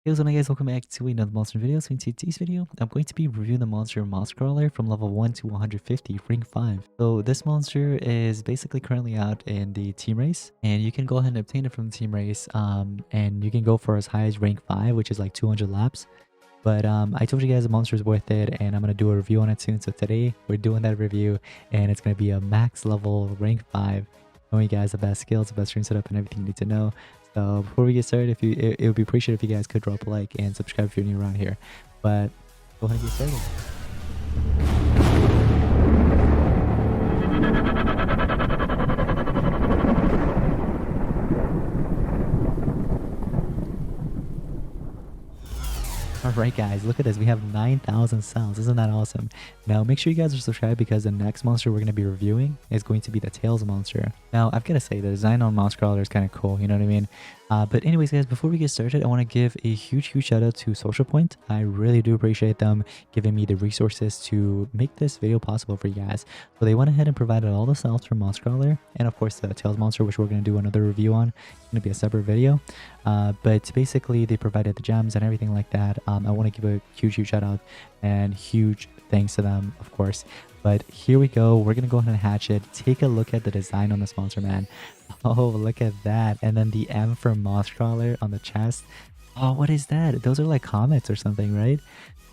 Hey, what's up guys, welcome back to another monster video. So in today's video, I'm going to be reviewing the monster Mosscrawler from level 1 to 150, rank 5. So this monster is basically currently out in the team race, and you can go ahead and obtain it from the team race, and you can go for as high as rank 5, which is like 200 laps. But I told you guys the monster is worth it, and I'm going to do a review on it soon. So today, we're doing that review, and it's going to be a max level rank 5. Showing you guys the best skills, the best stream setup, and everything you need to know. So before we get started, it would be appreciated if you guys could drop a like and subscribe if you're new around here. But go ahead and get started. Alright guys, look at this. We have 9,000 cells. Isn't that awesome? Now make sure you guys are subscribed because the next monster we're going to be reviewing is going to be the Tails monster. Now I've got to say the design on Mosscrawler is kind of cool, you know what I mean? But anyways guys, before we get started, I want to give a huge shout out to Social Point. I really do appreciate them giving me the resources to make this video possible for you guys. So they went ahead and provided all the cells for Mosscrawler, and of course the Tails monster, which we're going to do another review on. It's going to be a separate video. But basically they provided the gems and everything like that. I want to give a huge shout out and huge thanks to them, of course. But here we go. We're going to go ahead and hatch it. Take a look at the design on this monster, man. Oh, look at that. And then the M for Mosscrawler on the chest. Oh, what is that? Those are like comets or something, right?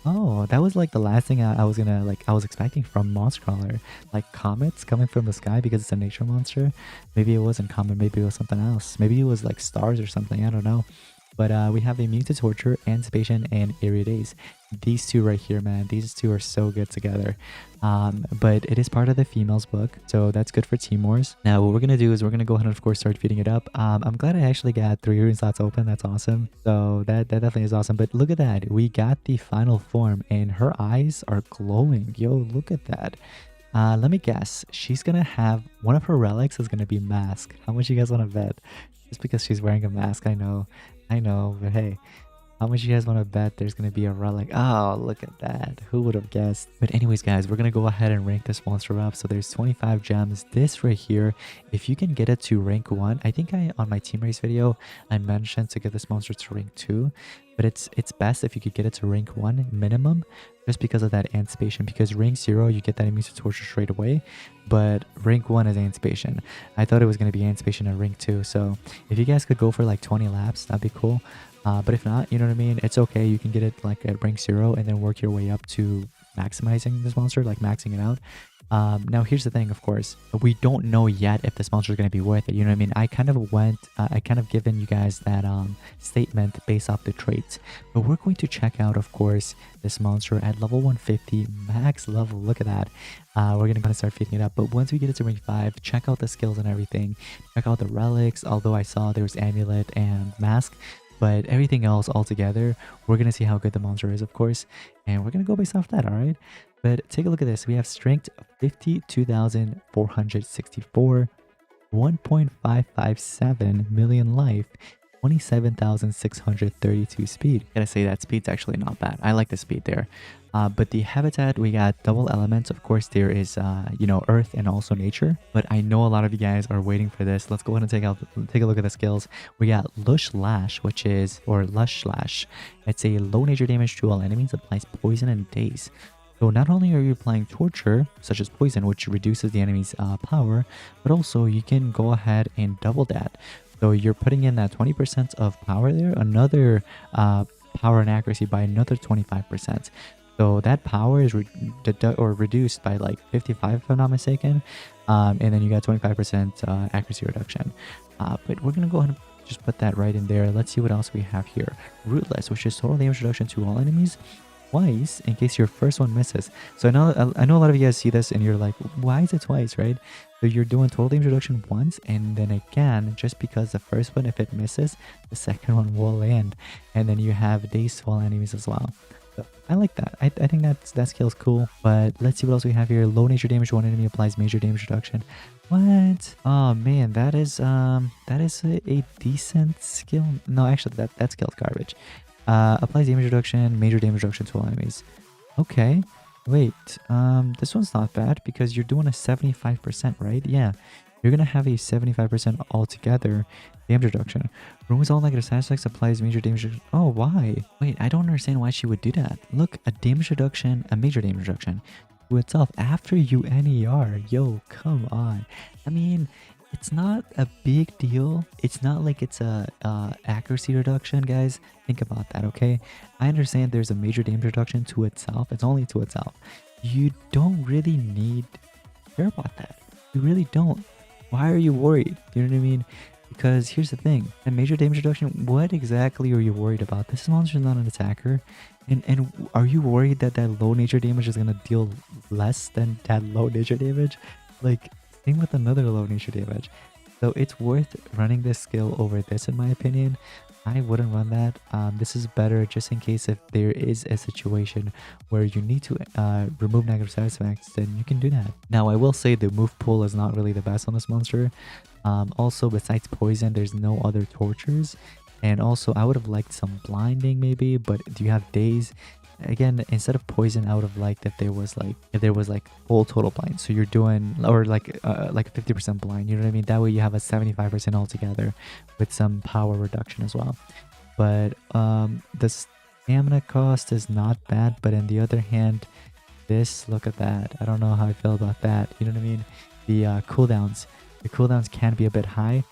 Oh, that was like the last thing I was gonna I was expecting from Mosscrawler. Like comets coming from the sky because it's a nature monster. Maybe it wasn't comet, maybe it was something else. Maybe it was like stars or something, I don't know. But we have Immune to Torture, Anticipation, and Eerie Days. These two right here, man, these two are so good together. But it is part of the females book, so that's good for Team Wars. Now, what we're going to do is we're going to go ahead and, of course, start feeding it up. I'm glad I actually got 3 green slots open. That's awesome. So that definitely is awesome. But look at that. We got the final form, and her eyes are glowing. Yo, look at that. Let me guess. She's going to have... one of her relics is going to be Mask. How much you guys want to bet? Just because she's wearing a mask, I know, but hey, how much you guys want to bet there's going to be a relic? Oh, look at that. Who would have guessed? But anyways, guys, we're going to go ahead and rank this monster up. So there's 25 gems. This right here, if you can get it to rank 1, I think on my team race video, I mentioned to get this monster to rank 2. But it's best if you could get it to rank 1 minimum, just because of that anticipation. Because rank 0, you get that immune to torture straight away, but rank 1 is anticipation. I thought it was going to be anticipation at rank 2, so if you guys could go for like 20 laps, that'd be cool. But if not, you know what I mean, it's okay. You can get it like at rank 0 and then work your way up to maximizing this monster, like maxing it out. Now here's the thing, of course, we don't know yet if this monster is going to be worth it, you know what I mean? I kind of given you guys that statement based off the traits, but we're going to check out, of course, this monster at level 150 max level. Look at that. We're going to start feeding it up, but once we get it to rank 5, check out the skills and everything, check out the relics, although I saw there was amulet and mask. But everything else all together, we're going to see how good the monster is, of course, and we're going to go based off that, all right? But take a look at this. We have strength 52,464, 1.557 million life, 27,632 speed. Gotta say that speed's actually not bad. I like the speed there. But the habitat, we got double elements. Of course, there is, you know, earth and also nature. But I know a lot of you guys are waiting for this. Let's go ahead and take a look at the skills. We got Lush Lash, or Lush Slash. It's a low nature damage to all enemies, applies poison and daze. So not only are you applying torture, such as poison, which reduces the enemy's power, but also you can go ahead and double that. So you're putting in that 20% of power there, another power and accuracy by another 25%. So that power is reduced by like 55 if I'm not mistaken, and then you got 25% accuracy reduction. But we're going to go ahead and just put that right in there. Let's see what else we have here. Rootless, which is total damage reduction to all enemies twice in case your first one misses. So I know a lot of you guys see this and you're like, why is it twice, right? So you're doing total damage reduction once and then again, just because the first one, if it misses, the second one will land, and then you have daze to all enemies as well. So I like that. I think that skill's cool. But let's see what else we have here. Low nature damage to one enemy applies major damage reduction. What? Oh man, that is a decent skill. No, actually that skill's garbage. Applies damage reduction, major damage reduction to all enemies. Okay, wait, this one's not bad because you're doing a 75%, right? Yeah, you're going to have a 75% altogether damage reduction. Removes all negative side effects, applies major damage reduction. Oh, why? Wait, I don't understand why she would do that. Look, a damage reduction, a major damage reduction to itself after you NER. Yo, come on. I mean, it's not a big deal. It's not like it's a accuracy reduction, guys. Think about that, okay? I understand there's a major damage reduction to itself. It's only to itself. You don't really need to care about that. You really don't. Why are you worried? You know what I mean? Because here's the thing. A major damage reduction, what exactly are you worried about? This monster is not an attacker. And are you worried that that low nature damage is going to deal less than that low nature damage? Like, same with another low nature damage. So it's worth running this skill over this, in my opinion. I wouldn't run that. This is better just in case if there is a situation where you need to remove negative side effects, then you can do that. Now, I will say the move pool is not really the best on this monster. Also, besides poison, there's no other tortures. And also, I would have liked some blinding maybe, but do you have daze? Again, instead of poison, I would have liked if there was like full total blind. So you're doing, or like 50% blind, you know what I mean? That way you have a 75% altogether with some power reduction as well. But the stamina cost is not bad, but on the other hand, this, look at that. I don't know how I feel about that. You know what I mean? The cooldowns can be a bit high.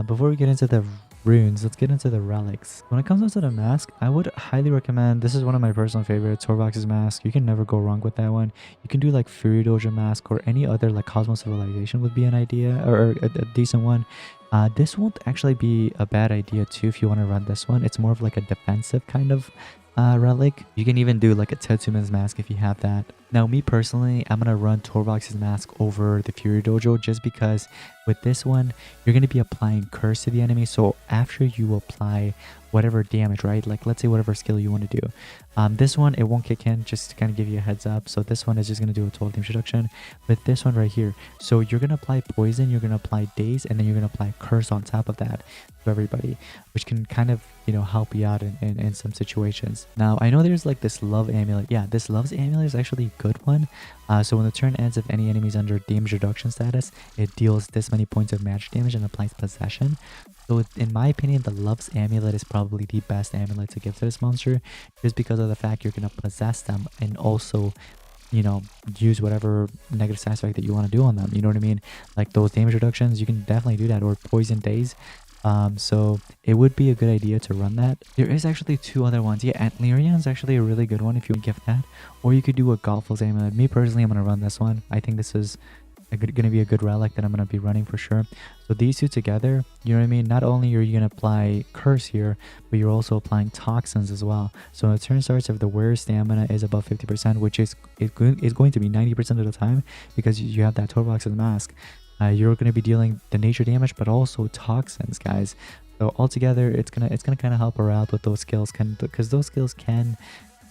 Before we get into the runes, let's get into the relics. When it comes down to the mask, I would highly recommend, this is one of my personal favorites, Torvox's mask. You can never go wrong with that one. You can do like Fury Dojo mask, or any other like Cosmos Civilization would be an idea, or a decent one. This won't actually be a bad idea too if you want to run this one. It's more of like a defensive kind of relic. You can even do like a Tetsuman's mask if you have that. Now, me personally, I'm gonna run Torvox's mask over the Fury Dojo just because with this one, you're gonna be applying curse to the enemy. So after you apply whatever damage, right? Like let's say whatever skill you want to do. This one, it won't kick in, just to kind of give you a heads up. So this one is just gonna do a total damage reduction. But this one right here, so you're gonna apply poison, you're gonna apply daze, and then you're gonna apply curse on top of that to everybody, which can kind of, you know, help you out in some situations. Now, I know there's like this love amulet. Yeah, this love's amulet is actually a good one. So when the turn ends, if any enemies under damage reduction status, it deals this many points of magic damage and applies possession. So in my opinion, the Love's Amulet is probably the best amulet to give to this monster, just because of the fact you're going to possess them and also, you know, use whatever negative side effect that you want to do on them. You know what I mean? Like those damage reductions, you can definitely do that, or poison days. So it would be a good idea to run that. There is actually two other ones. Yeah, Antlerian is actually a really good one if you would gift that, or you could do a Golfal's Amulet. Me personally, I'm going to run this one. I think this is going to be a good relic that I'm going to be running for sure. So these two together, you know what I mean? Not only are you going to apply curse here, but you're also applying toxins as well. So when the turn starts, if the wearer's stamina is above 50%, which is going to be 90% of the time because you have that Torvox's mask, you're going to be dealing the nature damage, but also toxins, guys. So altogether, it's gonna kind of help her out with those skills, because those skills can,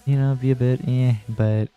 you know, be a bit but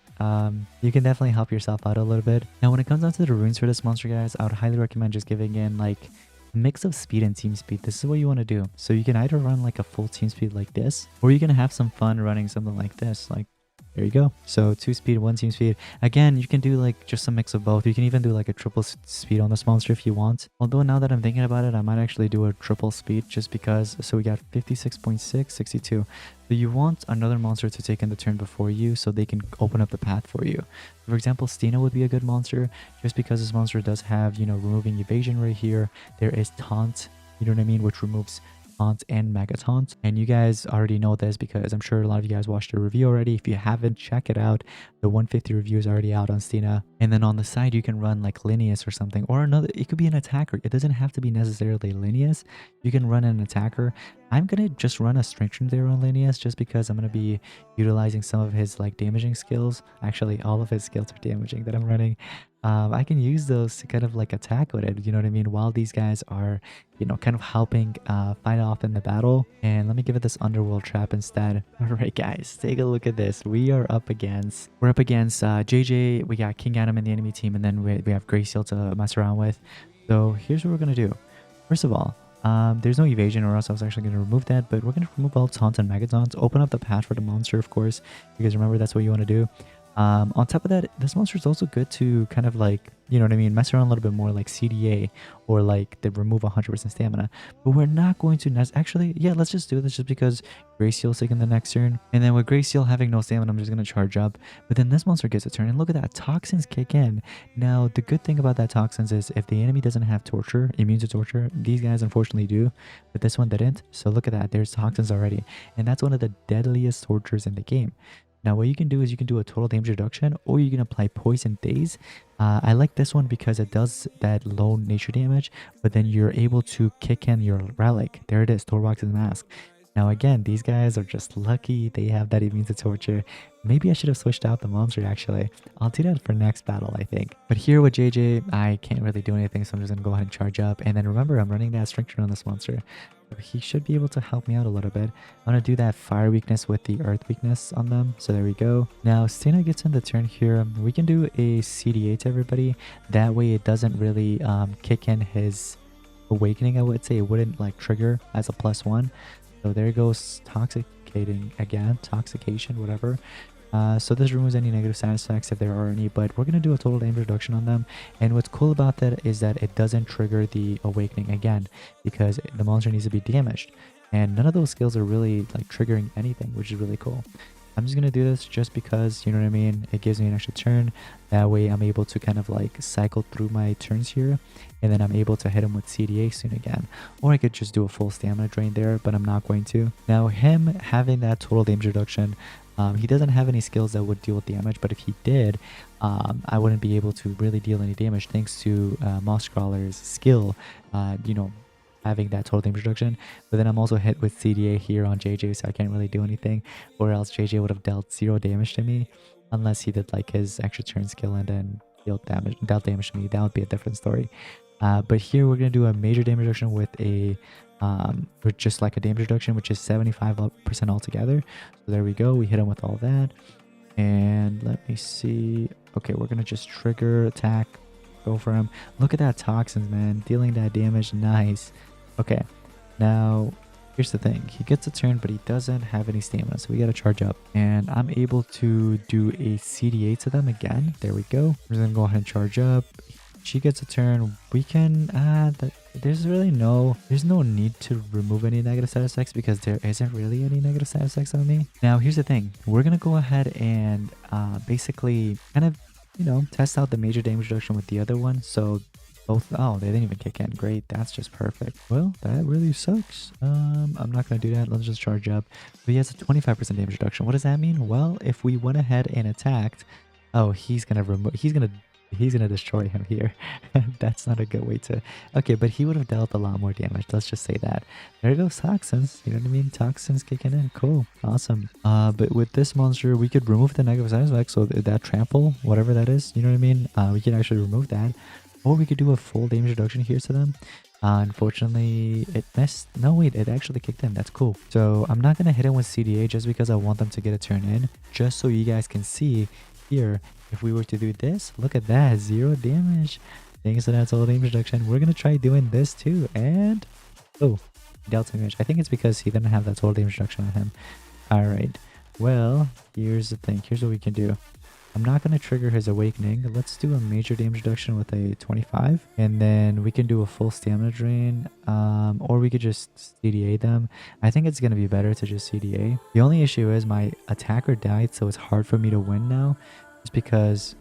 you can definitely help yourself out a little bit. Now, when it comes down to the runes for this monster, guys, I would highly recommend just giving in like a mix of speed and team speed. This is what you want to do. So you can either run like a full team speed like this, or you can have some fun running something like this. Like, there you go. So 2 speed, 1 team speed. Again, you can do like just a mix of both. You can even do like a triple speed on this monster if you want. Although now that I'm thinking about it, I might actually do a triple speed just because. So we got 56.6, 62. So you want another monster to take in the turn before you so they can open up the path for you. For example, Stina would be a good monster just because this monster does have, you know, removing evasion right here. There is taunt, you know what I mean, which removes taunt and mega taunt, and you guys already know this because I'm sure a lot of you guys watched the review already. If you haven't, check it out. The 150 review is already out on Stina. And then on the side, you can run like Linneus or something, or another. It could be an attacker. It doesn't have to be necessarily Linneus. You can run an attacker. I'm gonna just run a strength room there on Linneus just because I'm gonna be utilizing some of his like damaging skills. Actually, all of his skills are damaging that I'm running. I can use those to kind of like attack with it, you know what I mean, while these guys are, you know, kind of helping fight off in the battle. And let me give it this underworld trap instead. All right, guys, take a look at this. We're up against JJ. We got King Adam in the enemy team, and then we have Gracehill to mess around with. So here's what we're gonna do. First of all, there's no evasion, or else I was actually going to remove that, but we're going to remove all taunts and mega taunts, open up the path for the monster, of course, because remember, that's what you want to do. On top of that, this monster is also good to kind of like, you know what I mean, mess around a little bit more like CDA or like the remove 100% stamina. But we're not going to actually, yeah, let's just do this just because Grayseal's taking the next turn. And then with Grayseal having no stamina, I'm just going to charge up. But then this monster gets a turn. And look at that. Toxins kick in. Now, the good thing about that toxins is if the enemy doesn't have torture, immune to torture, these guys unfortunately do. But this one didn't. So look at that. There's toxins already. And that's one of the deadliest tortures in the game. Now, what you can do is you can do a total damage reduction or you can apply poison daze. I like this one because it does that low nature damage, but then you're able to kick in your relic. There it is, Torbox's mask. Now, again, these guys are just lucky they have that immune to torture. Maybe I should have switched out the monster, actually. I'll do that for next battle, I think. But here with JJ, I can't really do anything, so I'm just going to go ahead and charge up. And then remember, I'm running that strength on this monster. He should be able to help me out a little bit. I'm going to do that fire weakness with the earth weakness on them. So there we go. Now, Stina gets in the turn here. We can do a CD8 to everybody. That way it doesn't really kick in his awakening, I would say. It wouldn't like trigger as a +1. So there goes toxicating again, toxication, whatever. So this removes any negative side effects if there are any, but we're going to do a total damage reduction on them. And what's cool about that is that it doesn't trigger the awakening again because the monster needs to be damaged. And none of those skills are really like triggering anything, which is really cool. I'm just going to do this just because, you know what I mean, it gives me an extra turn. That way I'm able to kind of like cycle through my turns here. And then I'm able to hit him with CDA soon again. Or I could just do a full stamina drain there, but I'm not going to. Now him having that total damage reduction, he doesn't have any skills that would deal with damage, but if he did, I wouldn't be able to really deal any damage thanks to Mosscrawler's skill, you know, having that total damage reduction. But then I'm also hit with CDA here on JJ, so I can't really do anything, or else JJ would have dealt 0 damage to me unless he did like his extra turn skill and then dealt damage to me. That would be a different story. But here we're going to do a major damage reduction with a with just like a damage reduction, which is 75% altogether. So there we go. We hit him with all that. And let me see. Okay, we're going to just trigger attack. Go for him. Look at that toxins, man. Dealing that damage. Nice. Okay. Now, here's the thing. He gets a turn, but he doesn't have any stamina. So we got to charge up. And I'm able to do a CD8 to them again. There we go. We're going to go ahead and charge up. She gets a turn. We can there's no need to remove any negative side effects because there isn't really any negative side effects on me. Now here's the thing, we're gonna go ahead and basically kind of, you know, test out the major damage reduction with the other one. So both, oh, they didn't even kick in. Great, that's just perfect. Well, that really sucks. I'm not gonna do that. Let's just charge up. But he has a 25% damage reduction. What does that mean? Well, if we went ahead and attacked, oh, he's gonna destroy him here. That's not a good way to, okay, but he would have dealt a lot more damage. Let's just say that. There goes toxins, you know what I mean? Toxins kicking in. Cool, awesome. But with this monster, we could remove the negative side effects. So that trample, whatever that is, you know what I mean? We can actually remove that, or we could do a full damage reduction here to them. Unfortunately, it missed. No, wait, it actually kicked in. That's cool. So I'm not gonna hit him with CDA just because I want them to get a turn in, just so you guys can see here. If we were to do this, look at that, 0 damage. Thanks to that total damage reduction. We're gonna try doing this too, and oh, dealt damage. I think it's because he didn't have that total damage reduction on him. All right. Well, here's the thing. Here's what we can do. I'm not gonna trigger his awakening. Let's do a major damage reduction with a 25, and then we can do a full stamina drain, or we could just CDA them. I think it's gonna be better to just CDA. The only issue is my attacker died, so it's hard for me to win now. Just because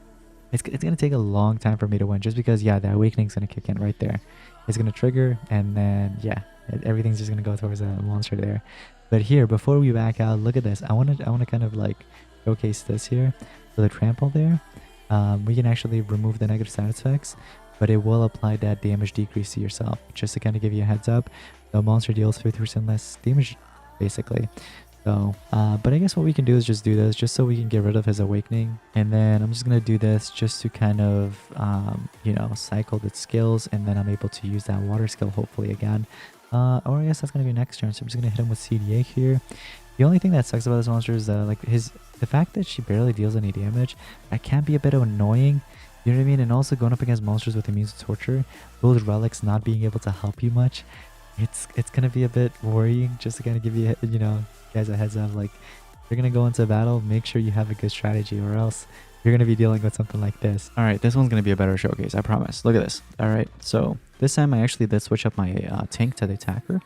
it's going to take a long time for me to win, just because, yeah, the awakening's going to kick in right there. It's going to trigger, and then, yeah, everything's just going to go towards that monster there. But here, before we back out, look at this. I want to kind of like showcase this here. So the trample there, we can actually remove the negative side effects, but it will apply that damage decrease to yourself, just to kind of give you a heads up. The monster deals 50% less damage, basically. So, but I guess what we can do is just do this just so we can get rid of his awakening. And then I'm just going to do this just to kind of, you know, cycle the skills. And then I'm able to use that water skill hopefully again. Or I guess that's going to be next turn. So I'm just going to hit him with CDA here. The only thing that sucks about this monster is like the fact that she barely deals any damage. That can be a bit annoying. You know what I mean? And also going up against monsters with immune to torture, those relics not being able to help you much. It's going to be a bit worrying, just to kind of give you, you know, guys a heads up. Like, you're going to go into battle, make sure you have a good strategy, or else you're going to be dealing with something like this. All right, this one's going to be a better showcase, I promise. Look at this. All right, so this time I actually did switch up my tank to the attacker.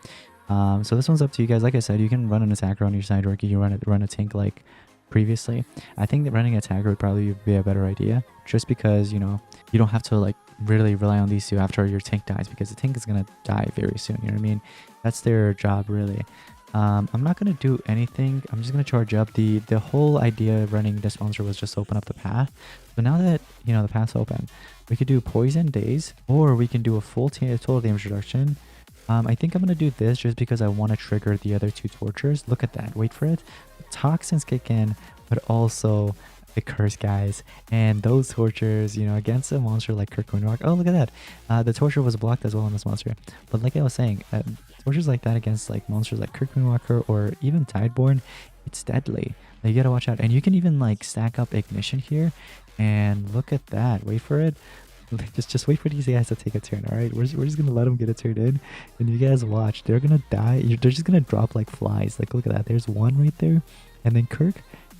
So this one's up to you guys. Like I said, you can run an attacker on your side, or you can run a tank like previously. I think that running an attacker would probably be a better idea, just because, you know, you don't have to like really rely on these two after your tank dies, because the tank is going to die very soon. You know what I mean? That's their job, really. I'm not going to do anything. I'm just going to charge up. The whole idea of running this monster was just open up the path. But now that, you know, the path's open, we could do poison days, or we can do a full total damage reduction. I think I'm going to do this just because I want to trigger the other two tortures. Look at that. Wait for it. Toxins kick in, but also the curse, guys. And those tortures, you know, against a monster like Kirkwinrock. Oh, look at that. The torture was blocked as well on this monster. But like I was saying, tortures like that against like monsters like Kirkwinrocker or even Tideborn, it's deadly. Like, you gotta watch out. And you can even like stack up ignition here. And look at that. Wait for it. Just wait for these guys to take a turn. All right, we're just gonna let them get a turn in, and you guys watch. They're gonna die. They're just gonna drop like flies. Like, look at that. There's one right there, and then Kirk.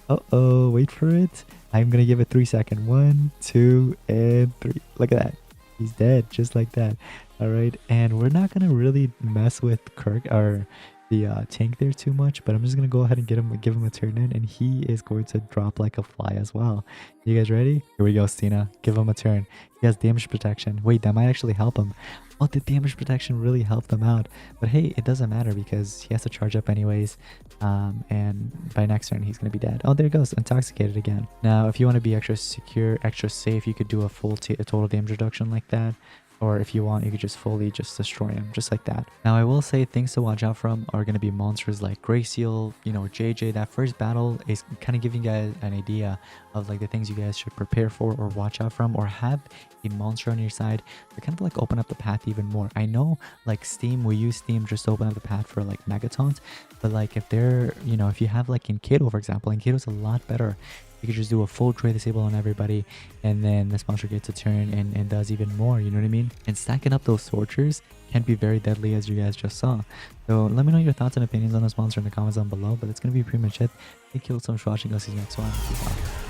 Uh-oh, wait for it. I'm gonna give it 3 seconds. 1, 2, and 3. Look at that. He's dead, just like that. All right, and we're not gonna really mess with Kirk or the tank there too much, but I'm just gonna go ahead and give him a turn in, and he is going to drop like a fly as well. You guys ready? Here we go, Stina. Give him a turn. He has damage protection. Wait, that might actually help him. Oh, the damage protection really helped him out. But hey, it doesn't matter because he has to charge up anyways. And by next turn, he's gonna be dead. Oh, there he goes, intoxicated again. Now, if you want to be extra secure, extra safe, you could do a full total damage reduction like that. Or if you want, you could just fully just destroy him, just like that. Now, I will say things to watch out from are going to be monsters like Grey Seal, you know, JJ. That first battle is kind of giving you guys an idea of like the things you guys should prepare for or watch out from, or have a monster on your side to kind of like open up the path even more. I know like Steam, we use Steam just to open up the path for like Megatons, but like if they're, you know, if you have like Enkidu, for example, Enkidu's a lot better. You could just do a full trade disable on everybody, and then this monster gets a turn and does even more, you know what I mean? And stacking up those tortures can be very deadly, as you guys just saw. So let me know your thoughts and opinions on this monster in the comments down below, but that's going to be pretty much it. Thank you so much for watching. I'll see you next one. Peace out.